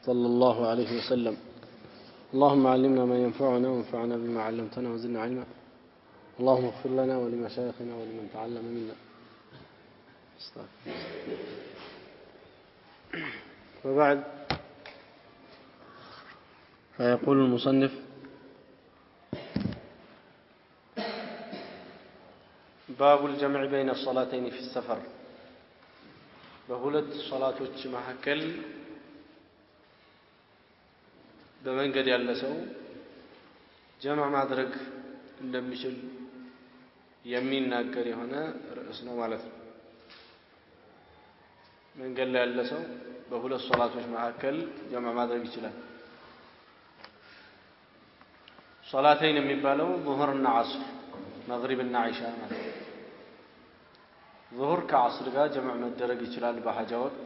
صلى الله عليه وسلم. اللهم علمنا ما ينفعنا وانفعنا بما علمتنا وزدنا علما. اللهم اغفر لنا ولمشايخنا ولمن تعلم منا. وبعد، فيقول المصنف: باب الجمع بين الصلاتين في السفر. በሁለት ሶላቶች መካከል በመንገድ ያለ ሰው ጀማዕ ማድረግ እንደሚችል የሚናገር የሆነ ርዕስ ነው ማለት ነው። መንገድ ላይ ያለ ሰው በሁለት ሶላቶች መካከል ጀማዕ ማድረግ ይችላል። ሶላተይን የሚባለው ዙህርና ዐስር፣ መግሪብና ዒሻ ማለት ነው። ዙህር ከዐስር ጋር ጀማዕ መደረግ ይችላል በሐጃ ወቅት።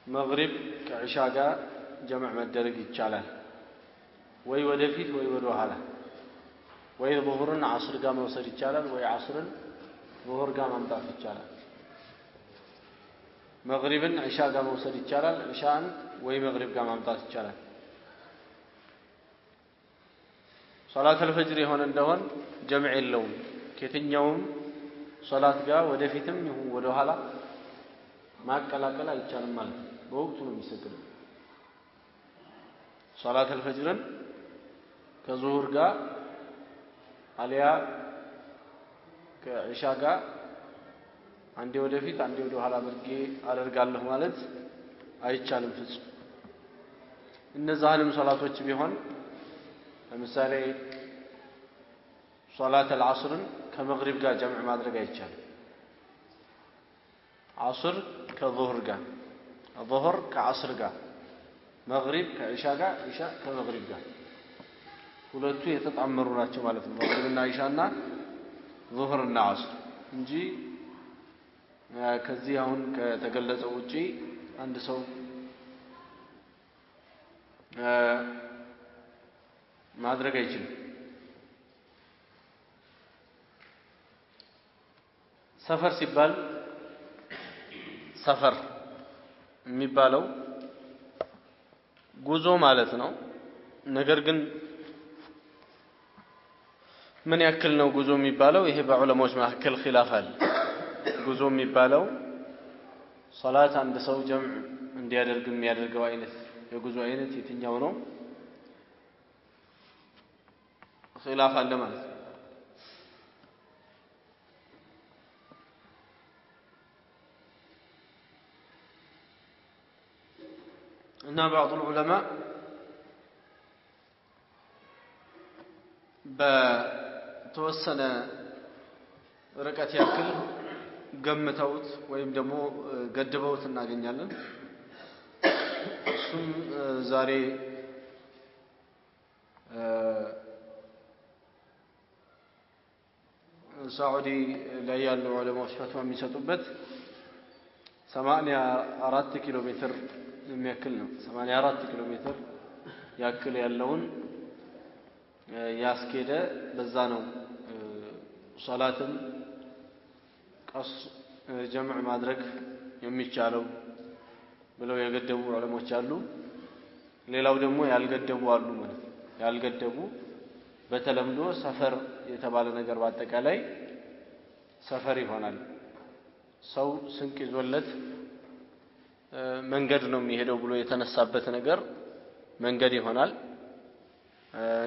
መግሪብ ከዒሻ ጋር ጀማዕ መደረግ ይቻላል፣ ወይ ወደፊት ወይ ወደ ኋላ። ወይ ዙህርን ዐስር ጋር መውሰድ ይቻላል፣ ወይ ዐስርን ዙህር ጋር ማምጣት ይቻላል። መግሪብን ዒሻ ጋር መውሰድ ይቻላል፣ ዒሻን ወይ መግሪብ ጋር ማምጣት ይቻላል። ሶላተል ፈጅር የሆነ እንደሆን ጀምዕ የለውም። ከየትኛውም ሶላት ጋር ወደፊትም ይሁን ወደ ኋላ ማቀላቀል አይቻልም ማለት ነው። በወቅቱ ነው የሚሰግደው። ሶላተል ፈጅርን ከዙሁር ጋር አልያ ከዒሻ ጋር አንዴ ወደፊት አንዴ ወደ ኋላ አደርጋለሁ ማለት አይቻልም ፍጹም። እነዛንም ሶላቶች ቢሆን ለምሳሌ ሶላተል ዐስርን ከመግሪብ ጋር ጀምዕ ማድረግ አይቻልም። ዐስር ከዙህር ጋር፣ ዙህር ከዐስር ጋር፣ መግሪብ ከዒሻ ጋር፣ ዒሻ ከመግሪብ ጋር ሁለቱ የተጣመሩ ናቸው ማለት ነው። መግሪብና ዒሻና ዙህርና ዐስር እንጂ ከዚህ አሁን ከተገለጸው ውጪ አንድ ሰው ማድረግ አይችልም። ሰፈር ሲባል ሰፈር የሚባለው ጉዞ ማለት ነው። ነገር ግን ምን ያክል ነው ጉዞ የሚባለው? ይሄ በዑለማዎች መካከል ኺላፍ አለ። ጉዞ የሚባለው ሶላት አንድ ሰው ጀምዕ እንዲያደርግ የሚያደርገው አይነት የጉዞ አይነት የትኛው ነው? ኺላፍ አለ ማለት ነው። እና بعض العلماء በተወሰነ ርቀት ያክል ገምተውት ወይም ደግሞ ገድበውት እናገኛለን። እሱም ዛሬ ሳዑዲ ላይ ያሉ ዑለማዎች ፈትዋ የሚሰጡበት 84 ኪሎ ሜትር የሚያክል ነው። 84 ኪሎ ሜትር ያክል ያለውን ያስኬደ በዛ ነው ሶላትን ቀስ ጀምዕ ማድረግ የሚቻለው ብለው የገደቡ ዑለሞች አሉ። ሌላው ደግሞ ያልገደቡ አሉ ማለት ነው። ያልገደቡ በተለምዶ ሰፈር የተባለ ነገር በአጠቃላይ ሰፈር ይሆናል። ሰው ስንቅ ይዞለት መንገድ ነው የሚሄደው ብሎ የተነሳበት ነገር መንገድ ይሆናል።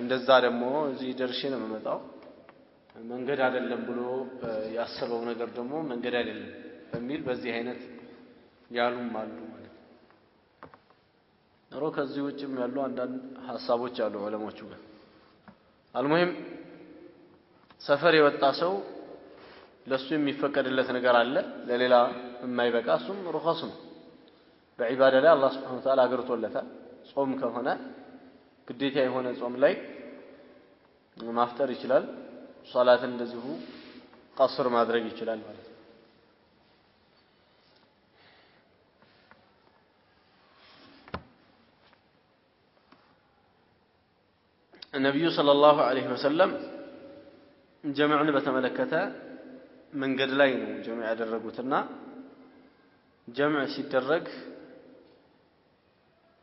እንደዛ ደግሞ እዚህ ደርሼ ነው የምመጣው መንገድ አይደለም ብሎ ያሰበው ነገር ደግሞ መንገድ አይደለም በሚል በዚህ አይነት ያሉም አሉ ማለት ነው። ከዚህ ውጭም ያሉ አንዳንድ ሐሳቦች አሉ ዑለሞቹ ጋር። አልሙሂም ሰፈር የወጣ ሰው ለሱ የሚፈቀድለት ነገር አለ፣ ለሌላ የማይበቃ። እሱም ሩኸስ ነው። በዒባዳ ላይ አላህ ሱብሓነሁ ወተዓላ አገርቶለታል። ጾም ከሆነ ግዴታ የሆነ ጾም ላይ ማፍጠር ይችላል። ሶላትን እንደዚሁ ቀስር ማድረግ ይችላል ማለት ነው። ነቢዩ ሰለላሁ ዐለይሂ ወሰለም ጀምዕን በተመለከተ መንገድ ላይ ነው ጀምዕ ያደረጉትና ጀምዕ ሲደረግ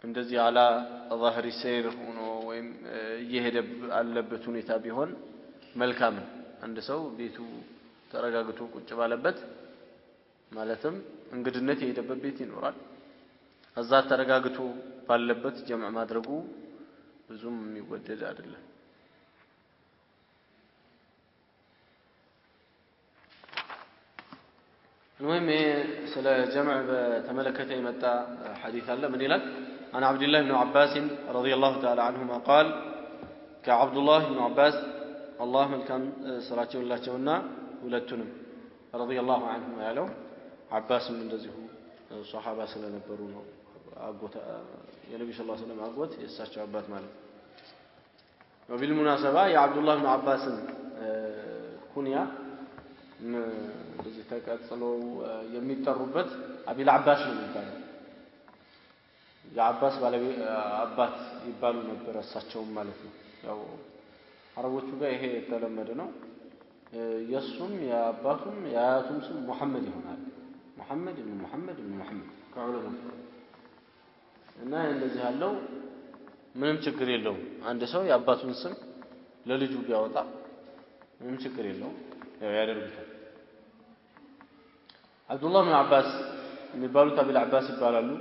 እንደዚህ አላ ظهر السير ሆኖ ወይም እየሄደ አለበት ሁኔታ ቢሆን መልካም ነው አንድ ሰው ቤቱ ተረጋግቶ ቁጭ ባለበት ማለትም እንግድነት የሄደበት ቤት ይኖራል እዛ ተረጋግቶ ባለበት ጀምዕ ማድረጉ ብዙም የሚወደድ አይደለም المهم سلا جمع بتملكته يمتع حديث الله من لك عن عبد الله بن عباس رضي الله تعالى عنهما قال كعبد الله بن عباس الله من كان صلاته الله جونا ولتنم رضي الله عنهما يالو عباس من ذيه صحابة سلا نبرون أقوت النبي صلى الله عليه وسلم أقوت يسأل عباس ماله وبالمناسبة يا عبد الله بن عباس كنيا በዚህ ተቀጽለው የሚጠሩበት አቢል አባስ ነው የሚባለው የአባስ ባለቤት አባት ይባሉ ነበር እሳቸው ማለት ነው ያው አረቦቹ ጋር ይሄ የተለመደ ነው የሱም የአባቱም የአያቱም ስም መሐመድ ይሆናል መሐመድ ከዑለማ እና እንደዚህ ያለው ምንም ችግር የለውም አንድ ሰው የአባቱን ስም ለልጁ ቢያወጣ ምንም ችግር የለውም ያው ያደርጉታል عبد الله بن عباس من بالوت أبي العباس يبالالو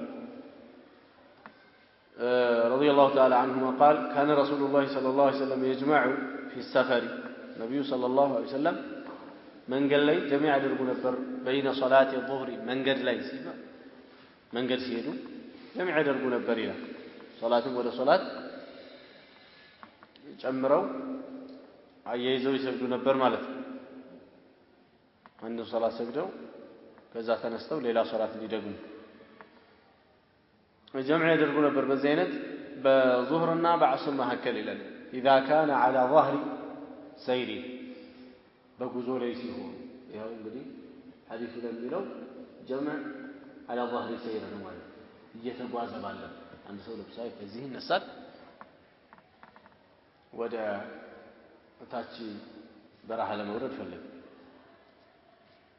رضي الله تعالى عنهما قال كان رسول الله صلى الله عليه وسلم يجمع في السفر النبي صلى الله عليه وسلم من قال لي جميع دربو نبر بين صلاة الظهر من قال لي سيبا من قال سيدو جميع دربو نبر إلى صلاة ولا صلاة جمروا عيزوا يسجدوا نبر مالت عنده صلاة سجدوا ከዛ ተነስተው ሌላ ሶላት ሊደግሙ ጀምዕ ያደርጉ ነበር በዚህ አይነት በዙህርና በዐስር መካከል ይላል اذا كان على ظهر سير በጉዞ ላይ ሲሆን ያው እንግዲህ ሐዲሱ ለሚለው ጀምዕ على ظهر سير ነው ማለት እየተጓዘ ባለ አንድ ሰው ለምሳሌ ከዚህ ይነሳል ወደ ታች በረሃ ለመውረድ ፈለገ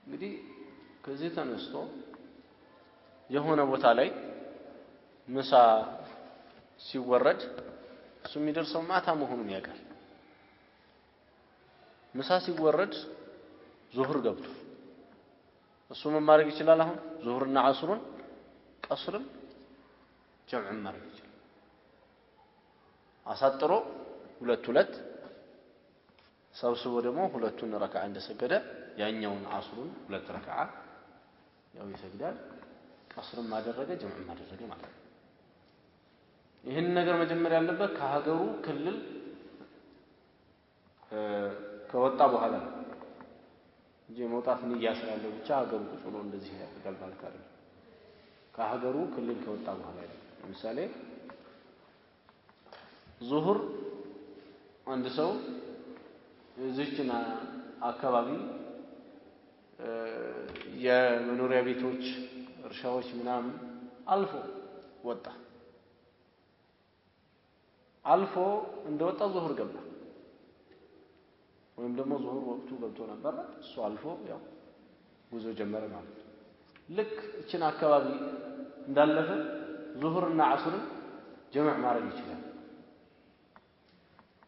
እንግዲህ ከዚህ ተነስቶ የሆነ ቦታ ላይ ምሳ ሲወረድ እሱ የሚደርሰው ማታ መሆኑን ያውቃል ምሳ ሲወረድ ዙህር ገብቶ እሱ ምን ማድረግ ይችላል አሁን ዙህርና ዐስሩን ቀስርም ጀምዕ ማድረግ ይችላል አሳጥሮ ሁለት ሰብስቦ ደግሞ ሁለቱን ረካዓ እንደሰገደ ያኛውን ዐስሩን ሁለት ረካዓ ያው ይሰግዳል ቀስርም ማደረገ ጀምዕ ማደረገ ማለት ነው ይሄን ነገር መጀመሪያ ያለበት ከሀገሩ ክልል ከወጣ በኋላ እንጂ መውጣት ንያ ስላለው ብቻ ሀገሩ ቁጭ ብሎ እንደዚህ ያደርጋል ማለት አይደለም ከሀገሩ ክልል ከወጣ በኋላ ለምሳሌ ዙህር አንድ ሰው እዚህና አካባቢ የመኖሪያ ቤቶች እርሻዎች ምናምን አልፎ ወጣ አልፎ እንደወጣ ዙህር ገባ ወይም ደግሞ ዙህር ወቅቱ ገብቶ ነበር እሱ አልፎ ያው ጉዞ ጀመረ ማለት ልክ እቺን አካባቢ እንዳለፈ ዙህርና ዐስርን ጀምዕ ማድረግ ይችላል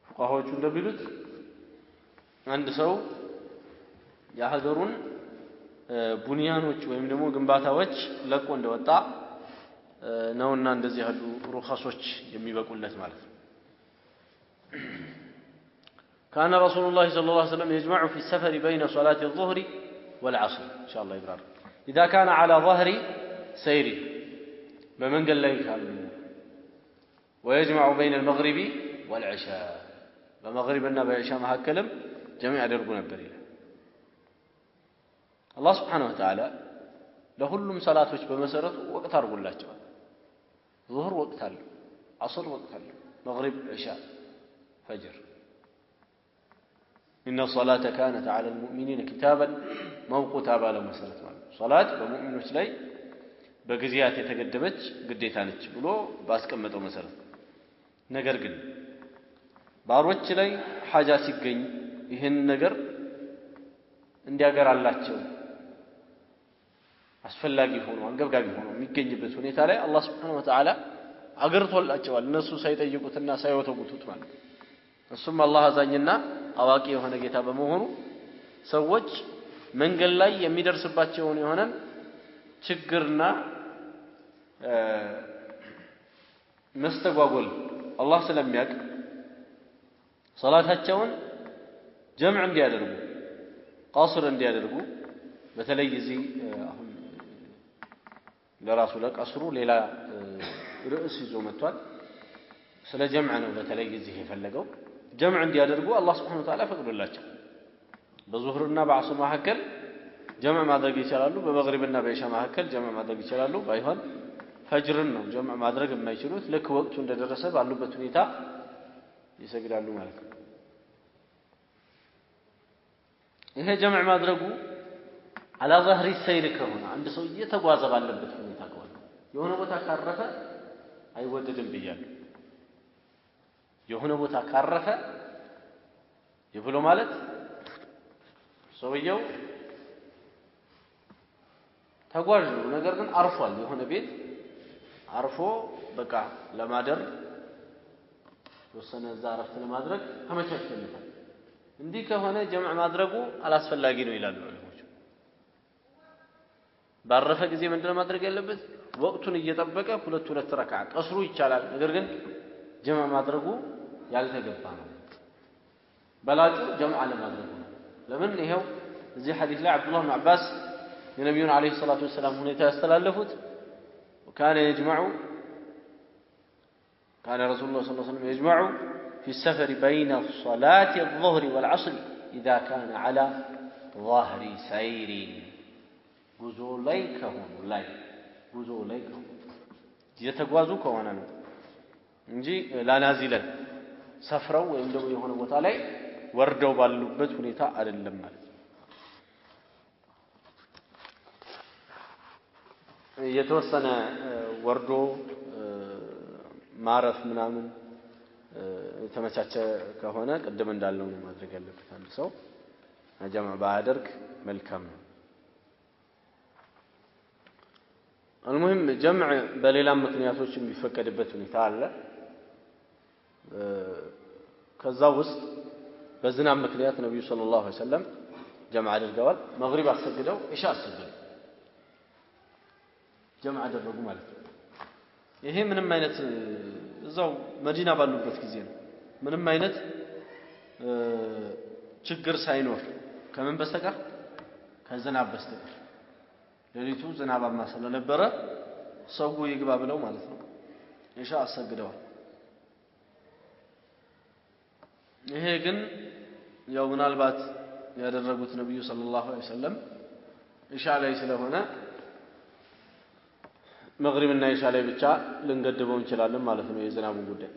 ፉቃሃዎቹ እንደሚሉት አንድ ሰው የሀገሩን ቡንያኖች ወይም ደግሞ ግንባታዎች ለቆ እንደወጣ ነውና እንደዚህ ያሉ ሩኻሶች የሚበቁለት ማለት ነው كان رسول الله صلى الله عليه وسلم يجمع في السفر بين صلاة الظهر والعصر إن شاء الله يبرر إذا كان على ظهر سير بمن قال لا يفعل ويجمع بين المغرب والعشاء بمغربنا بعشاء ما هكلم جميع دربنا بريله الله سبحانه وتعالى لكلهم صلاتዎች በመሰረቱ ወቅት አርጎላቸዋል ዙህር ወቅት አለ ዐስር ወቅት አለ መግሪብ ኢሻ ፈጅር إن الصلاة كانت على المؤمنين كتابا موقوتا ባለ መሰረት ማለት ሶላት በሙእሚኖች ላይ በጊዜያት የተገደበች ግዴታ ነች ብሎ ባስቀመጠው መሰረት ነገር ግን ባሮች ላይ ሐጃ ሲገኝ ይሄን ነገር እንዲያገራላቸው አስፈላጊ ሆኖ አንገብጋቢ ሆኖ የሚገኝበት ሁኔታ ላይ አላህ Subhanahu Wa Ta'ala አገርቶላቸዋል እነሱ ሳይጠይቁትና ሳይወተውቱት ማለት እሱም አላህ አዛኝና አዋቂ የሆነ ጌታ በመሆኑ ሰዎች መንገድ ላይ የሚደርስባቸውን የሆነ ችግርና መስተጓጎል አላህ ስለሚያውቅ ሶላታቸውን ጀምዕ እንዲያደርጉ ቃስር እንዲያደርጉ በተለይ እዚህ አሁን ለራሱ ለቀስሩ ሌላ ርዕስ ይዞ መጥቷል ስለ ጀምዕ ነው በተለይ እዚህ የፈለገው ጀምዕ እንዲያደርጉ አላህ Subhanahu Wa Ta'ala ፈቅዶላቸው በዙህርና በዐስር መካከል ጀምዕ ማድረግ ይችላሉ በመግሪብና በኢሻ መካከል ጀምዕ ማድረግ ይችላሉ ባይሆን ፈጅርን ነው ጀምዕ ማድረግ የማይችሉት ልክ ወቅቱ እንደደረሰ ባሉበት ሁኔታ ይሰግዳሉ ማለት ነው ይሄ ጀምዕ ማድረጉ على ظهر السير ከሆነ አንድ ሰው እየተጓዘ ባለበት ሁኔታ ከሆነ የሆነ ቦታ ካረፈ አይወደድም ብያለሁ የሆነ ቦታ ካረፈ ይብሎ ማለት ሰውየው ተጓዥ ነው ነገር ግን አርፏል የሆነ ቤት አርፎ በቃ ለማደር ወሰነ እዛ አረፍት ለማድረግ ተመቻችቶለታል እንዲህ ከሆነ ጀምዕ ማድረጉ አላስፈላጊ ነው ይላሉ ዑለሞች ባረፈ ጊዜ ምንድነው ማድረግ ያለበት ወቅቱን እየጠበቀ ሁለት ረካዓ ቀስሩ ይቻላል ነገር ግን ጀምዕ ማድረጉ ያልተገባ ነው በላጩ ጀምዕ አለማድረጉ ለምን ይሄው እዚህ ሐዲስ ላይ አብዱላህ ኢብኑ አባስ የነብዩን አለይሂ ሰላቱ ወሰለም ሁኔታ ያስተላለፉት وكان يجمع كان رسول الله صلى الله عليه وسلم يجمع في السفر بين صلاة الظهر والعصر إذا كان على ظهر سير ጉዞ ላይ ከሆኑ ላይ ጉዞ ላይ ከሆኑ የተጓዙ ከሆነ ነው እንጂ ላናዚለን ሰፍረው ወይም ደግሞ የሆነ ቦታ ላይ ወርደው ባሉበት ሁኔታ አይደለም ማለት የተወሰነ ወርዶ ማረፍ ምናምን ተመቻቸ ከሆነ ቀደም እንዳለው ነው ማድረግ ያለበት አንድ ሰው ጀምዕ ባያደርግ መልካም ነው المهم جمع በሌላ ምክንያቶች የሚፈቀድበት ሁኔታ አለ ከዛ ውስጥ በዝናብ ምክንያት ነብዩ ሰለላሁ ዐለይሂ ወሰለም ጀምዕ አድርገዋል መግሪብ አሰግደው ኢሻ አሰግደው ጀምዕ አደረጉ ማለት ነው ይሄ ምንም አይነት እዛው መዲና ባሉበት ጊዜ ነው ምንም አይነት ችግር ሳይኖር ከምን በስተቀር ከዝናብ በስተቀር ለሊቱ ዝናባማ ስለነበረ ሰው ይግባ ብለው ማለት ነው ኢሻ አሰግደዋል ይሄ ግን ያው ምናልባት ያደረጉት ነብዩ ሰለላሁ ዐለይሂ ወሰለም ኢሻ ላይ ስለሆነ መግሪብና ኢሻ ላይ ብቻ ልንገድበው እንችላለን ማለት ነው የዝናቡን ጉዳይ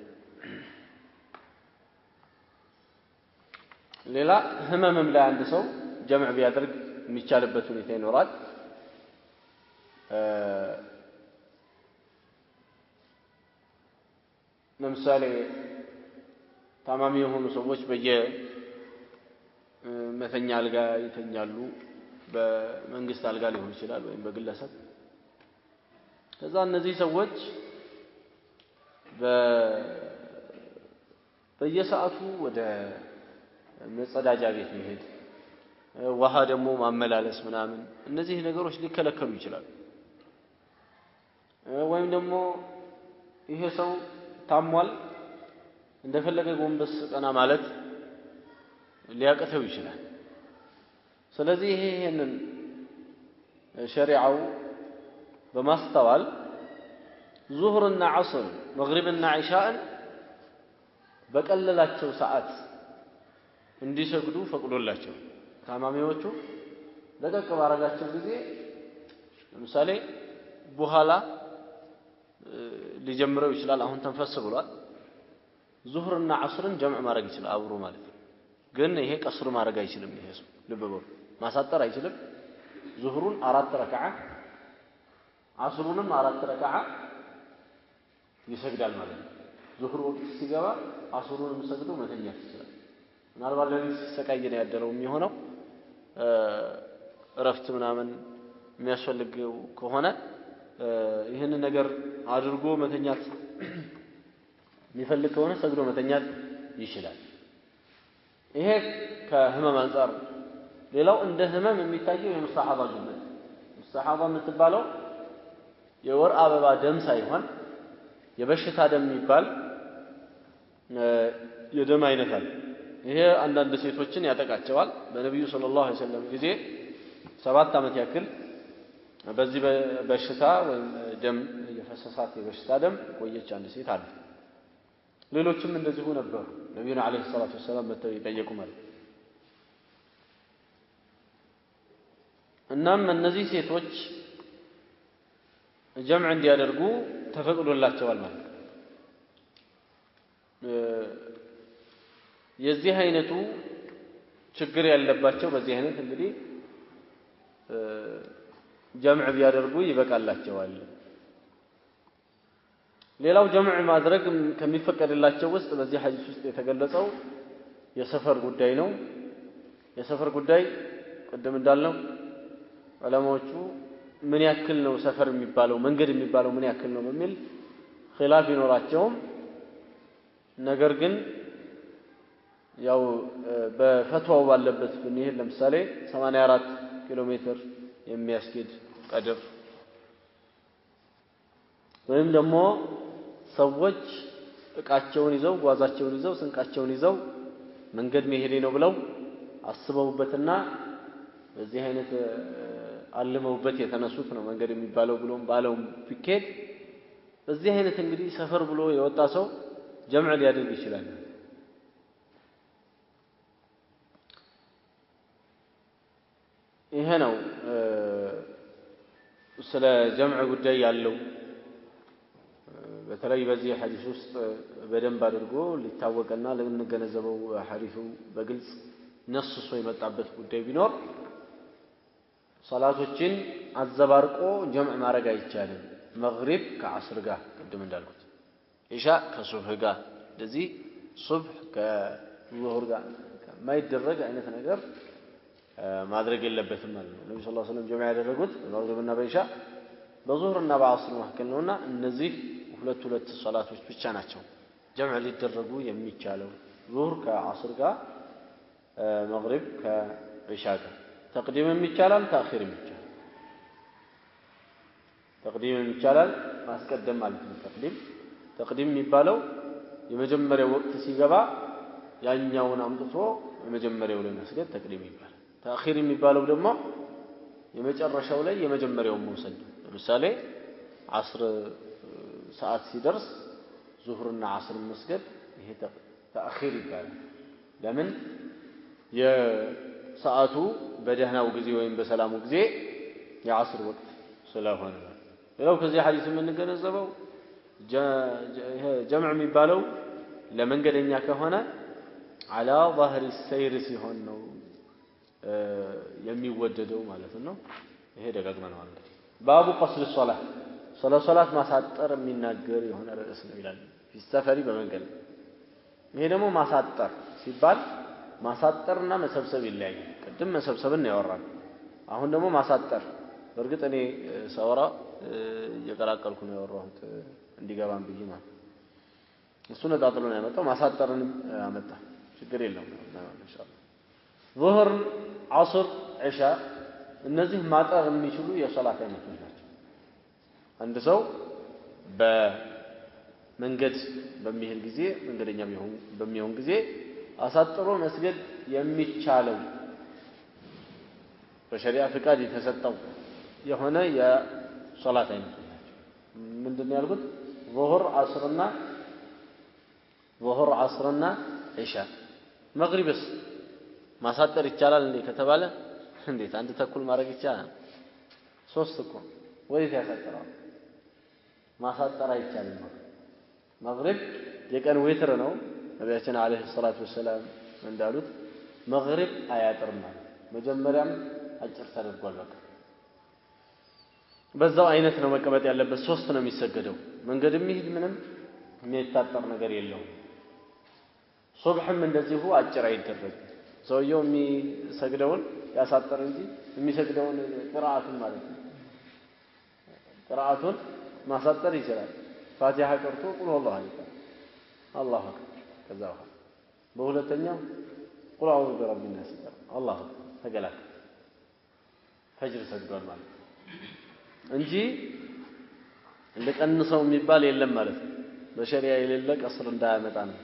ሌላ ህመምም ላይ አንድ ሰው ጀምዕ ቢያደርግ የሚቻልበት ሁኔታ ይኖራል ለምሳሌ ታማሚ የሆኑ ሰዎች በየመተኛ አልጋ ይተኛሉ በመንግስት አልጋ ሊሆን ይችላል ወይም በግለሰብ ከዛ እነዚህ ሰዎች በየሰዓቱ ወደ መጸዳጃ ቤት መሄድ ውሃ ደግሞ ማመላለስ ምናምን እነዚህ ነገሮች ሊከለከሉ ይችላሉ ወይም ደግሞ ይሄ ሰው ታሟል እንደፈለገ ጎንበስ ቀና ማለት ሊያቀተው ይችላል ስለዚህ ይሄንን ሸሪዓው በማስተዋል ዙህርና ዐስር መግሪብና ኢሻእን በቀለላቸው ሰዓት እንዲሰግዱ ፈቅዶላቸው ታማሚዎቹ ለቀቅ ባረጋቸው ጊዜ ለምሳሌ በኋላ ሊጀምረው ይችላል አሁን ተንፈስ ብሏል ዙህርና ዐስርን ጀምዕ ማድረግ ይችላል አብሮ ማለት ነው ግን ይሄ ቀስር ማድረግ አይችልም ይሄ ሰው ልብ በሉ ማሳጠር አይችልም ዙህሩን 4 ረካዓ ዐስሩንም 4 ረካዓ ይሰግዳል ማለት ነው ዙህር ወቅት ሲገባ ዐስሩንም ሰግዶ መተኛት ይችላል ምናልባት ለሊት ሲሰቃይ ነው ያደረው የሚሆነው እረፍት ምናምን የሚያስፈልገው ከሆነ ይሄን ነገር አድርጎ መተኛት የሚፈልግ ከሆነ ሰግዶ መተኛት ይችላል። ይሄ ከህመም አንፃር ሌላው እንደ ህመም የሚታየው የሙስተሐባ ጅነት ሙስተሐባ የምትባለው የወር አበባ ደም ሳይሆን የበሽታ ደም የሚባል የደም አይነት አለ። ይሄ አንዳንድ ሴቶችን ያጠቃቸዋል። በነብዩ ሰለላሁ ዐለይሂ ወሰለም ጊዜ 7 ዓመት ያክል በዚህ በሽታ ወይም ደም የፈሰሳት የበሽታ ደም ቆየች አንድ ሴት አለ። ሌሎችም እንደዚሁ ነበሩ። ነብዩን አለይሂ ሰላቱ ወሰለም መተው ይጠየቁ ማለት እናም እነዚህ ሴቶች ጀምዕ እንዲያደርጉ ተፈቅዶላቸዋል ማለት የዚህ አይነቱ ችግር ያለባቸው በዚህ አይነት እንግዲህ ጀምዕ ቢያደርጉ ይበቃላቸዋል። ሌላው ጀምዕ ማድረግ ከሚፈቀድላቸው ውስጥ በዚህ ሐዲስ ውስጥ የተገለጸው የሰፈር ጉዳይ ነው። የሰፈር ጉዳይ ቀደም እንዳልነው ዑለማዎቹ ምን ያክል ነው ሰፈር የሚባለው መንገድ የሚባለው ምን ያክል ነው በሚል ኺላፍ ይኖራቸውም ነገር ግን ያው በፈትዋው ባለበት ብንሄድ ለምሳሌ 84 ኪሎ ሜትር የሚያስኬድ ቀድር ወይም ደግሞ ሰዎች እቃቸውን ይዘው ጓዛቸውን ይዘው ስንቃቸውን ይዘው መንገድ መሄዴ ነው ብለው አስበውበትና በዚህ አይነት አልመውበት የተነሱት ነው መንገድ የሚባለው ብሎም ባለው ቢኬድ በዚህ አይነት እንግዲህ ሰፈር ብሎ የወጣ ሰው ጀምዕ ሊያደርግ ይችላል። ይሄ ነው ስለ ጀምዕ ጉዳይ ያለው በተለይ በዚህ ሐዲስ ውስጥ በደንብ አድርጎ ሊታወቅና ለንገነዘበው ሐዲሱ በግልጽ ነስሶ የመጣበት ጉዳይ ቢኖር ሶላቶችን አዘባርቆ ጀምዕ ማድረግ አይቻልም። መግሪብ ከዐስር ጋር ቅድም እንዳልኩት ኢሻ ከሱብህ ጋር እንደዚህ ሱብህ ከዙሁር ጋር የማይደረግ አይነት ነገር ማድረግ የለበትም ማለት ነው። ነብዩ ሰለላሁ ዐለይሂ ወሰለም ጀምዕ ያደረጉት በመግሪብና በኢሻ በዙሁርና በዐስር መካከል ነውና እነዚህ ሁለት ሶላቶች ብቻ ናቸው ጀምዕ ሊደረጉ የሚቻለው ዙሁር ከዐስር ጋር መግሪብ ከኢሻ ጋር ተቅዲምም ይቻላል ተአኺርም ይቻላል። ተቅዲምም ይቻላል ማስቀደም ማለት ነው። ተቅዲም የሚባለው የመጀመሪያው ወቅት ሲገባ ያኛውን አምጥቶ የመጀመሪያው ላይ መስገድ ተቅዲም ይባላል። ተአኺር የሚባለው ደግሞ የመጨረሻው ላይ የመጀመሪያውን መውሰድ። ለምሳሌ ዐስር ሰዓት ሲደርስ ዙሁርና ዐስር መስገድ ይሄ ተአኺር ይባላል። ለምን የሰዓቱ በደህናው ጊዜ ወይም በሰላሙ ጊዜ የዐስር ወቅት ስለሆነ ነው። ሌላው ከዚህ ሐዲስ የምንገነዘበው ጀምዕ የሚባለው ለመንገደኛ ከሆነ አላ ظهر السير ሲሆን ነው የሚወደደው ማለት ነው። ይሄ ደጋግመናል እንግዲህ ባቡ ቀስል ሶላት ስለ ሶላት ማሳጠር የሚናገር የሆነ ርዕስ ነው ይላል። ሲሰፈሪ በመንገድ ይሄ ደግሞ ማሳጠር ሲባል ማሳጠርና መሰብሰብ ይለያያል። ቅድም መሰብሰብን ነው ያወራን። አሁን ደግሞ ማሳጠር በእርግጥ እኔ ሳወራ እየቀላቀልኩ ነው ያወራሁት እንዲገባን ብዬ ማለት እሱ ነጣጥሎ ነው ያመጣው። ማሳጠርንም አመጣ ችግር የለውም ኢንሻአላህ። ዙህር ዐስር ኢሻ እነዚህ ማጠር የሚችሉ የሶላት አይነቶች ናቸው። አንድ ሰው በመንገድ በሚሄድ ጊዜ መንገደኛ በሚሆን ጊዜ አሳጥሮ መስገድ የሚቻለው በሸሪዓ ፍቃድ የተሰጠው የሆነ የሶላት አይነቶች ናቸው። ምንድነው ያልኩት? ዙሁር ዐስርና ኢሻ። መግሪብስ ማሳጠር ይቻላል እንዴ ከተባለ እንዴት አንድ ተኩል ማድረግ ይቻላል? 3 እኮ ወዴት ያሳጥራል? ማሳጠር አይቻልም። መግሪብ የቀን ዊትር ነው። ነቢያችን አለይሂ ሰላቱ ወሰላም እንዳሉት መግሪብ አያጥርም ማለት መጀመሪያም አጭር ተደርጓል። በቃ በዛው አይነት ነው መቀመጥ ያለበት። 3 ነው የሚሰገደው። መንገድ የሚሄድ ምንም የሚታጠር ነገር የለውም። ሱብህም እንደዚሁ አጭር አይደረግም። ሰውየው የሚሰግደውን ያሳጠር እንጂ የሚሰግደውን ቅራአቱን ማለት ነው ቅራአቱን ማሳጠር ይችላል። ፋቲሃ ቀርቶ ቁል ሁወላሁ አሐድ አላሁ አክበር ከዛ በኋላ በሁለተኛው ቁል አዑዙ ቢረቢን ናስ አላሁ አክበር ተገላገለ ፈጅር ሰግዷል ማለት እንጂ ለቀንሰው የሚባል የለም ማለት ነው በሸሪዓ የሌለ ቀስር እንዳያመጣ ነው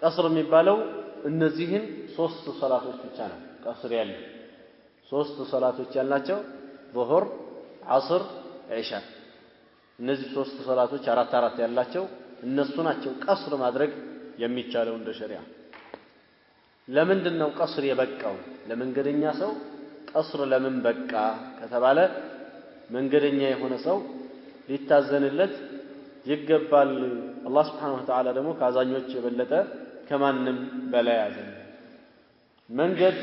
ቀስር የሚባለው እነዚህን ሶስት ሶላቶች ብቻ ነው ቀስር ያለው ሶስት ሶላቶች ያላቸው ዙሁር ዐስር ዒሻ እነዚህ ሶስት ሶላቶች አራት አራት ያላቸው እነሱ ናቸው ቀስር ማድረግ የሚቻለው እንደ ሸሪዓ ለምንድነው ቀስር የበቃው ለመንገደኛ ሰው ቀስር ለምን በቃ ከተባለ መንገደኛ የሆነ ሰው ሊታዘንለት ይገባል አላህ Subhanahu Wa Ta'ala ደግሞ ከአዛኞች የበለጠ ከማንም በላይ ያዘን መንገድ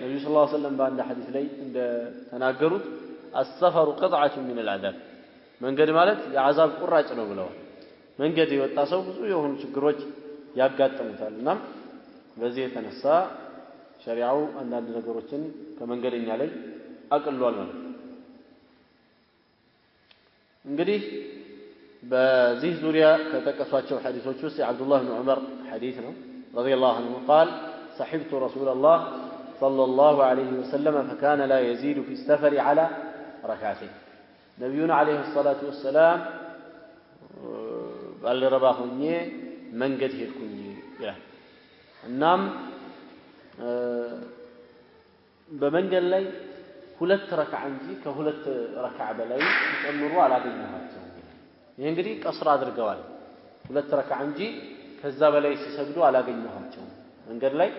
ነብዩ ሰለላሁ ዐለይሂ ወሰለም በአንድ ሐዲስ ላይ እንደ ተናገሩት السفر قطعة من العذاب መንገድ ማለት የዓዛብ ቁራጭ ነው ብለዋል መንገድ የወጣ ሰው ብዙ የሆኑ ችግሮች ያጋጥሙታልና በዚህ የተነሳ ሸሪዓው አንዳንድ ነገሮችን ከመንገደኛ ላይ አቅሏል ማለት እንግዲህ በዚህ ዙሪያ ከተጠቀሷቸው ሐዲሶች ውስጥ የአብዱላህ ኢብኑ ዑመር ሐዲስ ነው ረዲየላሁ ዐንሁ قال صحبت رسول الله صلى الله عليه وسلم فكان لا يزيد في السفر على ركعتين نبينا عليه الصلاة والسلام ባልደረባ ሆኜ መንገድ ሄድኩኝ ይላል እናም በመንገድ ላይ ሁለት ረክዓ እንጂ ከሁለት ረክዓ በላይ ጨምሮ አላገኘኋቸው ይሄ እንግዲህ ቀስር አድርገዋል ሁለት ረክዓ እንጂ ከዛ በላይ ሲሰግዱ አላገኘኋቸው መንገድ ላይ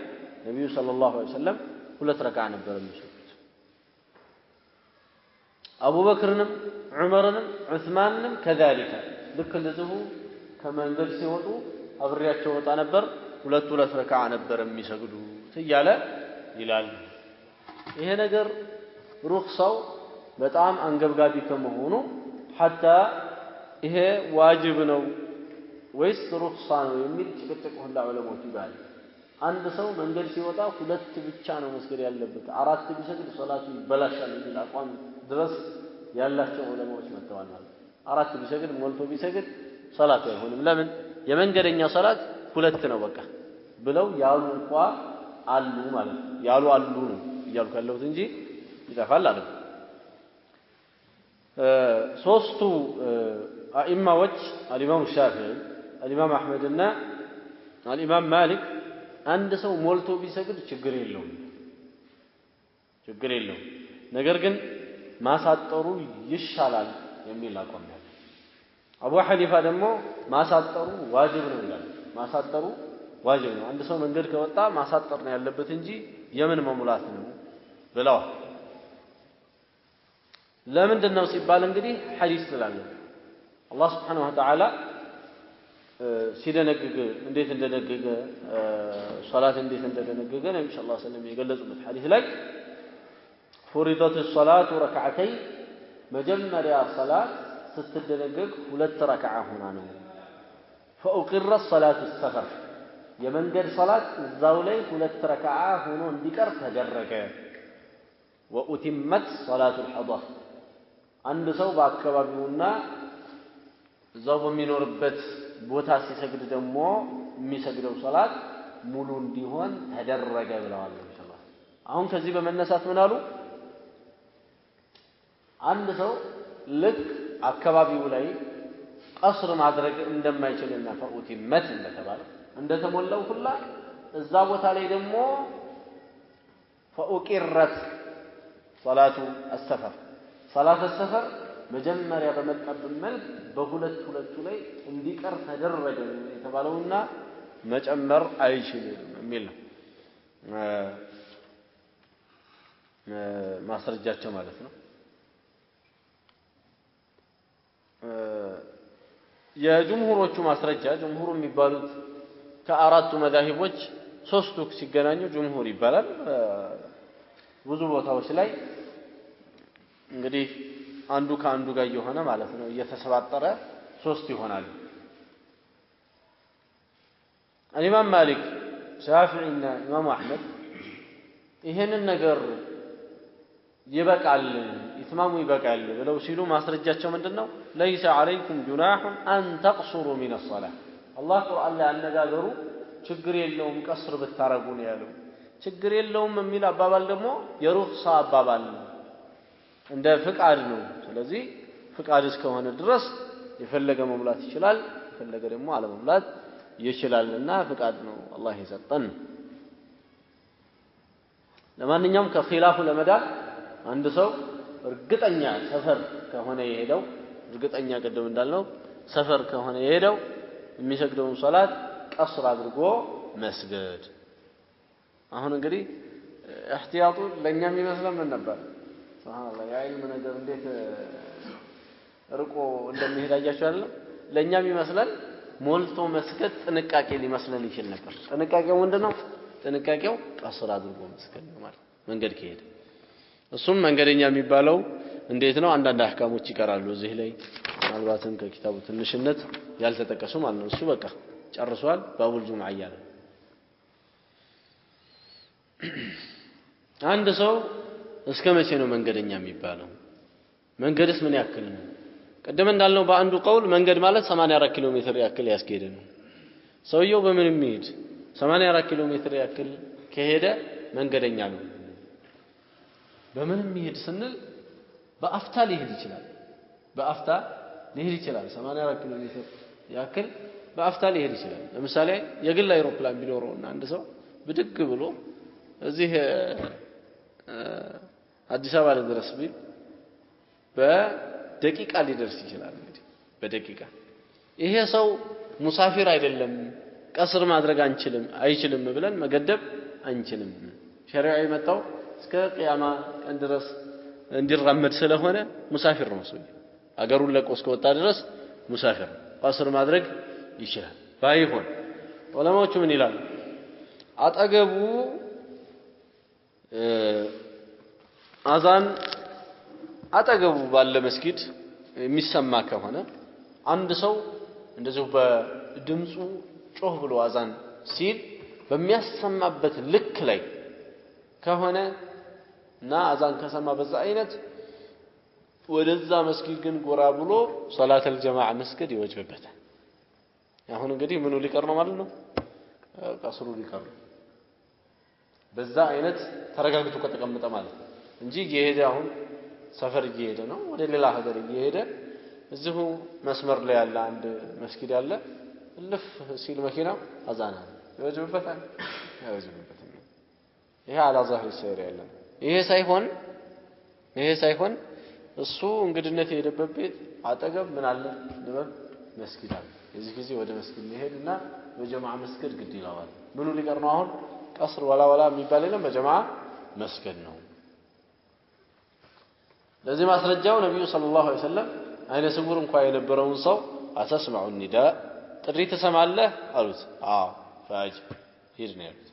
ነብዩ ሰለላሁ ዐለይሂ ወሰለም ሁለት ረክዓ ነበር የሚሰግዱት አቡበክርንም ዑመርንም ዑስማንንም ከذلك ልክ እንደዚሁ ከመንገድ ሲወጡ አብሬያቸው ወጣ ነበር ሁለት ረክዓ ነበር የሚሰግዱት እያለ ይላል ይሄ ነገር ሩኽሳው በጣም አንገብጋቢ ከመሆኑ حتى ይሄ ዋጅብ ነው ወይስ ሩኽሳ ነው የሚል ጭቅጭቅ ሁላ ዑለሞች ይባል አንድ ሰው መንገድ ሲወጣ ሁለት ብቻ ነው መስገድ ያለበት አራት ቢሰግድ ሶላቱ ይበላሻል የሚል አቋም ድረስ ያላቸው ዑለሞች መጥተዋል ማለት አራት ቢሰግድ ሞልቶ ቢሰግድ ሶላቱ አይሆንም ለምን የመንገደኛ ሶላት ሁለት ነው በቃ ብለው ያሉ እንኳን አሉ ማለት ያሉ አሉ ነው ይያልኩ ያለሁት እንጂ ይጠፋል አለ ሶስቱ አኢማዎች አልኢማም ሻፊዒ አልኢማም አህመድ እና አልኢማም ማሊክ አንድ ሰው ሞልቶ ቢሰግድ ችግር የለውም ነገር ግን ማሳጠሩ ይሻላል የሚል አቋም ነው አቡ ሐኒፋ ደግሞ ማሳጠሩ ዋጅብ ነው ይላል ማሳጠሩ ዋጅብ ነው አንድ ሰው መንገድ ከወጣ ማሳጠር ነው ያለበት እንጂ የምን መሙላት ነው ብለዋል ለምንድነው ሲባል እንግዲህ ሐዲስ ስላለ አላህ Subhanahu Wa Ta'ala ሲደነግግ እንዴት እንደደነገገ ሶላት እንዴት እንደደነገገ ነብዩ ሰለላሁ ዐለይሂ ወሰለም የገለጹበት ሐዲስ ላይ فرضت الصلاة ركعتين መጀመሪያ ሶላት ስትደነገግ ሁለት ረክዓ ሆና ነው فأقرت صلاة السفر የመንገድ ሶላት እዛው ላይ ሁለት ረክዓ ሆኖ እንዲቀር ተደረገ وأتمت صلاة الحضر አንድ ሰው በአካባቢውና እዛው በሚኖርበት ቦታ ሲሰግድ ደግሞ የሚሰግደው ሶላት ሙሉ እንዲሆን ተደረገ ብለዋል ኢንሻአላህ አሁን ከዚህ በመነሳት ምን አሉ አንድ ሰው ልክ አካባቢው ላይ ቀስር ማድረግ እንደማይችልና ፈኡቲመት እንደተባለ እንደተሞላው ሁላ እዛ ቦታ ላይ ደግሞ ፈኡቂረት ሶላቱ السفر ሶላቱ السفر መጀመሪያ በመጣብን መልክ በሁለቱ ላይ እንዲቀር ተደረገ የተባለውና መጨመር አይችልም የሚል ነው ማስረጃቸው ማለት ነው የጅምሁሮቹ ማስረጃ ጅምሁሩ የሚባሉት ከአራቱ መዛሂቦች ሶስቱ ሲገናኙ ጅምሁር ይባላል ብዙ ቦታዎች ላይ እንግዲህ አንዱ ከአንዱ ጋር የሆነ ማለት ነው እየተሰባጠረ ሶስት ይሆናል ኢማም ማሊክ ሻፊዒና ኢማም አህመድ ይሄንን ነገር ይበቃል ኢትማሙ ይበቃል ብለው ሲሉ ማስረጃቸው ምንድነው ليس عليكم جناح ان تقصروا من الصلاه አላህ ቁርአን ላይ አነጋገሩ ችግር የለውም ቀስር ብታረጉ ነው ያለው ችግር የለውም የሚል አባባል ደግሞ የሩኽሳ አባባል እንደ ፍቃድ ነው ስለዚህ ፍቃድ እስከሆነ ድረስ የፈለገ መሙላት ይችላል የፈለገ ደግሞ አለመሙላት ይችላልና ፍቃድ ነው አላህ የሰጠን ለማንኛውም ከኺላፉ ለመዳን አንድ ሰው እርግጠኛ ሰፈር ከሆነ የሄደው እርግጠኛ ቀደም እንዳልነው ሰፈር ከሆነ የሄደው የሚሰግደውን ሶላት ቀስር አድርጎ መስገድ አሁን እንግዲህ احتياطu ለኛም ይመስለን ምን ነበር ሱብሃንአላህ ያይልም ነገር እንዴት ርቆ እንደሚሄድ አያችሁ አይደል ለኛም ይመስላል ሞልቶ መስገድ ጥንቃቄ ሊመስለን ይችላል ነበር ጥንቃቄው ምንድነው ጥንቃቄው ቀስር አድርጎ መስገድ ነው ማለት መንገድ ከሄደ እሱም መንገደኛ የሚባለው እንዴት ነው አንዳንድ አህካሞች ይቀራሉ እዚህ ላይ ምናልባትም ከኪታቡ ትንሽነት ያልተጠቀሱ ማለት ነው እሱ በቃ ጨርሷል ባቡል ጁምዓ ይያለ አንድ ሰው እስከ መቼ ነው መንገደኛ የሚባለው መንገድስ ምን ያክል ነው ቀደም እንዳልነው በአንዱ ቀውል መንገድ ማለት 84 ኪሎ ሜትር ያክል ያስኬደ ነው ሰውየው በምን የሚሄድ 84 ኪሎ ሜትር ያክል ከሄደ መንገደኛ ነው በምን የሚሄድ ስንል በአፍታ ሊሄድ ይችላል በአፍታ ሊሄድ ይችላል 84 ኪሎ ሜትር ያክል በአፍታ ሊሄድ ይችላል ለምሳሌ የግል አይሮፕላን ቢኖርና አንድ ሰው ብድግ ብሎ እዚህ አዲስ አበባ ድረስ ቢል በደቂቃ ሊደርስ ይችላል እንግዲህ በደቂቃ ይሄ ሰው ሙሳፊር አይደለም ቀስር ማድረግ አይችልም ብለን መገደብ አንችልም ሸሪዓ የመጣው እስከ ቂያማ ቀን ድረስ እንዲራመድ ስለሆነ ሙሳፊር ነው ሰው አገሩን ለቆ እስከወጣ ድረስ ሙሳፊር ቀስር ማድረግ ይችላል ባይሆን ዑለማዎቹ ምን ይላሉ አጠገቡ አዛን አጠገቡ ባለ መስጊድ የሚሰማ ከሆነ አንድ ሰው እንደዚሁ በድምጹ ጮህ ብሎ አዛን ሲል በሚያሰማበት ልክ ላይ ከሆነ እና አዛን ከሰማ በዛ አይነት ወደዛ መስጊድ ግን ጎራ ብሎ ሶላተል ጀማዓ መስጊድ ይወጅብበታል አሁን እንግዲህ ምኑ ሊቀር ነው ማለት ነው ቀስሩ ሊቀር በዛ አይነት ተረጋግቶ ከተቀመጠ ማለት እንጂ እየሄደ አሁን ሰፈር እየሄደ ነው ወደ ሌላ ሀገር እየሄደ እዚሁ መስመር ላይ ያለ አንድ መስጊድ አለ ልፍ ሲል መኪናው አዛና ይወጅብበታል አይወጅብበትም ይሄ አላ ዛህሪ ሰይር ያለ ይሄ ሳይሆን እሱ እንግድነት የሄደበት ቤት አጠገብ ምን አለ ንበብ መስጊድ አለ እዚህ ጊዜ ወደ መስጊድ ሊሄድና በጀማዓ መስጊድ ግድ ይላል ምኑ ሊቀር ነው አሁን ቀስር ወላ የሚባል የለም በጀማዓ መስጊድ ነው ለዚህ ማስረጃው ነብዩ ሰለላሁ ዐለይሂ ወሰለም አይነ ስውር እንኳን የነበረውን ሰው አተስማዑ ኒዳ ጥሪ ተሰማለህ አሉት አዎ ፈጅ ሂድ ነው ያሉት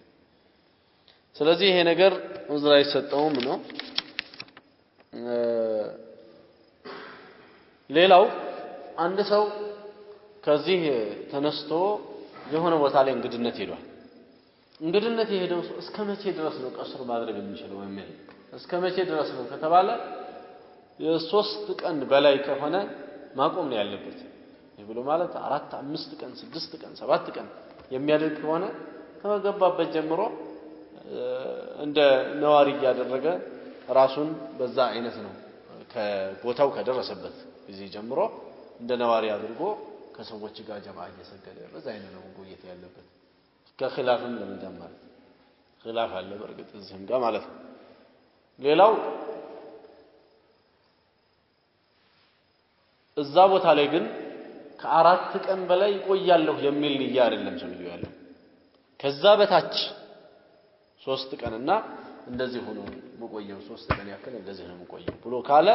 ስለዚህ ይሄ ነገር ዑዝራ አይሰጠውም ነው ሌላው አንድ ሰው ከዚህ ተነስቶ የሆነ ቦታ ላይ እንግድነት ሄዷል እንግድነት የሄደው እስከ መቼ ድረስ ነው ቀስር ማድረግ የሚችለው የሚል እስከ መቼ ድረስ ነው ከተባለ የሶስት ቀን በላይ ከሆነ ማቆም ነው ያለበት ይብሎ ማለት 4 5 ቀን 6 ቀን 7 ቀን የሚያደርግ ከሆነ ከገባበት ጀምሮ እንደ ነዋሪ ያደረገ ራሱን በዛ አይነት ነው ከቦታው ከደረሰበት ጊዜ ጀምሮ እንደ ነዋሪ አድርጎ ከሰዎች ጋር ጀማዓ እየሰገደ በዛ አይነት ነው ጎየት ያለበት ከኺላፍም ለመደመር ኺላፍ አለ በርግጥ እዚህም ጋር ማለት ነው ሌላው እዛ ቦታ ላይ ግን ከአራት ቀን በላይ ቆያለሁ የሚል ንያ አይደለም ሰውየው ያለው ከዛ በታች 3 ቀንና እንደዚህ ሆኖ መቆየው 3 ቀን ያክል እንደዚህ ነው መቆየው ብሎ ካለ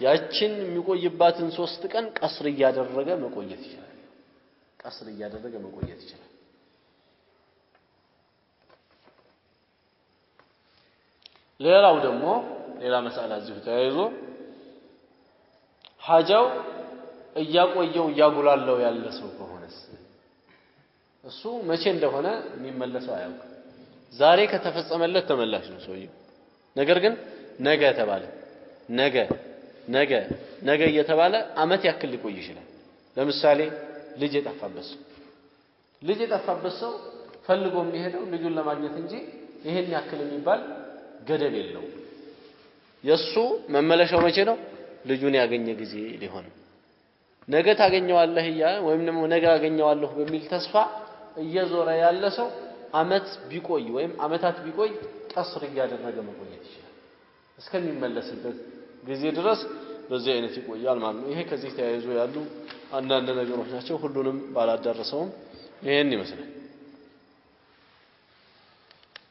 ያችን የሚቆይባትን 3 ቀን ቀስር እያደረገ መቆየት ይችላል ሌላው ደግሞ ሌላ መስአላ እዚሁ ተያይዞ ሐጃው እያቆየው እያጉላለው ያለ ሰው ከሆነስ እሱ መቼ እንደሆነ የሚመለሰው አያውቅም ዛሬ ከተፈጸመለት ተመላሽ ነው ሰውየው ነገር ግን ነገ ተባለ ነገ እየተባለ አመት ያክል ሊቆይ ይችላል። ለምሳሌ ልጅ የጠፋበት ሰው ፈልጎ የሚሄደው ልጁን ለማግኘት እንጂ ይሄን ያክል የሚባል ገደብ የለው። የሱ መመለሻው መቼ ነው? ልጁን ያገኘ ጊዜ ሊሆን ነገ ታገኘዋለህ ወይም ደግሞ ነገ አገኘዋለሁ በሚል ተስፋ እየዞረ ያለ ሰው አመት ቢቆይ ወይም አመታት ቢቆይ ቀስር እያደረገ መቆየት ይችላል እስከሚመለስበት ጊዜ ድረስ በዚህ አይነት ይቆያል ማለት ነው። ይሄ ከዚህ ተያይዞ ያሉ አንዳንድ ነገሮች ናቸው። ሁሉንም ባላደረሰውም ይሄን ይመስላል።